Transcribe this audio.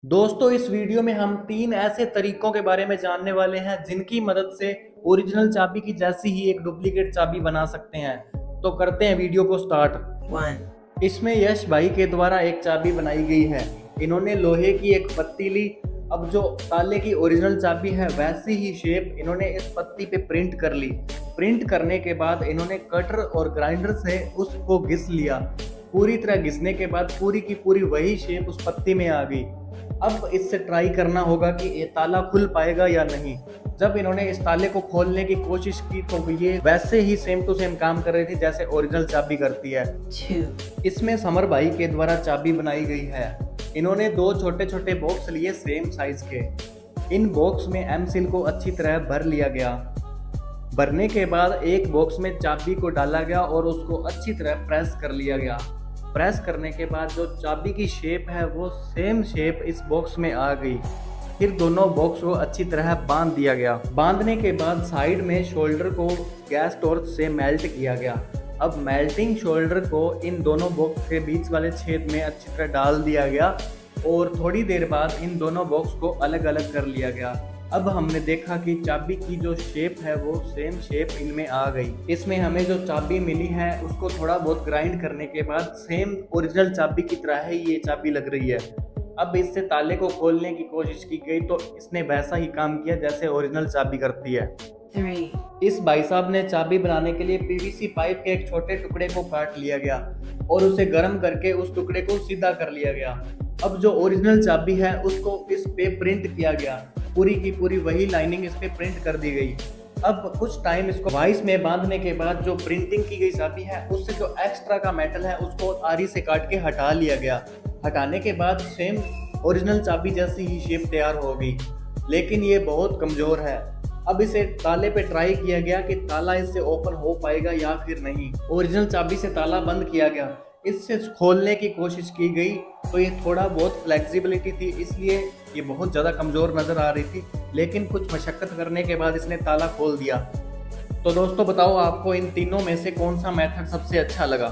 दोस्तों, इस वीडियो में हम 3 ऐसे तरीकों के बारे में जानने वाले हैं जिनकी मदद से ओरिजिनल चाबी की जैसी ही एक डुप्लीकेट चाबी बना सकते हैं। तो करते हैं वीडियो को स्टार्ट। 1, इसमें यश भाई के द्वारा एक चाबी बनाई गई है। इन्होंने लोहे की एक पत्ती ली। अब जो ताले की ओरिजिनल चाबी है वैसी ही शेप इन्होंने इस पत्ती पे प्रिंट कर ली। प्रिंट करने के बाद इन्होंने कटर और ग्राइंडर से उसको घिस लिया। पूरी तरह घिसने के बाद पूरी की पूरी वही शेप उस पत्ती में आ गई। अब इससे ट्राई करना होगा कि ये ताला खुल पाएगा या नहीं। जब इन्होंने इस ताले को खोलने की कोशिश की तो ये वैसे ही सेम टू सेम काम कर रही थी जैसे ओरिजिनल चाबी करती है। 2, इसमें समर भाई के द्वारा चाबी बनाई गई है। इन्होंने 2 छोटे छोटे बॉक्स लिए सेम साइज के। इन बॉक्स में एम सील को अच्छी तरह भर लिया गया। भरने के बाद एक बॉक्स में चाबी को डाला गया और उसको अच्छी तरह प्रेस कर लिया गया। प्रेस करने के बाद जो चाबी की शेप है वो सेम शेप इस बॉक्स में आ गई। फिर दोनों बॉक्स को अच्छी तरह बांध दिया गया। बांधने के बाद साइड में शोल्डर को गैस टॉर्च से मेल्ट किया गया। अब मेल्टिंग शोल्डर को इन दोनों बॉक्स के बीच वाले छेद में अच्छी तरह डाल दिया गया और थोड़ी देर बाद इन दोनों बॉक्स को अलग अलग कर लिया गया। अब हमने देखा कि चाबी की जो शेप है वो सेम शेप इनमें आ गई। इसमें हमें जो चाबी मिली है उसको थोड़ा बहुत ग्राइंड करने के बाद सेम ओरिजिनल चाबी की तरह ही ये चाबी लग रही है। अब इससे ताले को खोलने की कोशिश की गई तो इसने वैसा ही काम किया जैसे ओरिजिनल चाबी करती है। 3, इस भाई साहब ने चाबी बनाने के लिए पीवीसी पाइप के एक छोटे टुकड़े को काट लिया गया और उसे गर्म करके उस टुकड़े को सीधा कर लिया गया। अब जो ओरिजिनल चाबी है उसको इस पे प्रिंट किया गया। पूरी की पूरी वही लाइनिंग इस पे प्रिंट कर दी गई। अब कुछ टाइम इसको वाइस में बांधने के बाद जो प्रिंटिंग की गई चाबी है उससे जो एक्स्ट्रा का मेटल है उसको आरी से काट के हटा लिया गया। हटाने के बाद सेम ओरिजिनल चाबी जैसी ही शेप तैयार हो गई, लेकिन ये बहुत कमजोर है। अब इसे ताले पे ट्राई किया गया कि ताला इससे ओपन हो पाएगा या फिर नहीं। ओरिजिनल चाबी से ताला बंद किया गया। इससे खोलने की कोशिश की गई तो ये थोड़ा बहुत फ्लेक्सिबिलिटी थी, इसलिए ये बहुत ज़्यादा कमज़ोर नज़र आ रही थी, लेकिन कुछ मशक्क़त करने के बाद इसने ताला खोल दिया। तो दोस्तों बताओ, आपको इन तीनों में से कौन सा मेथड सबसे अच्छा लगा?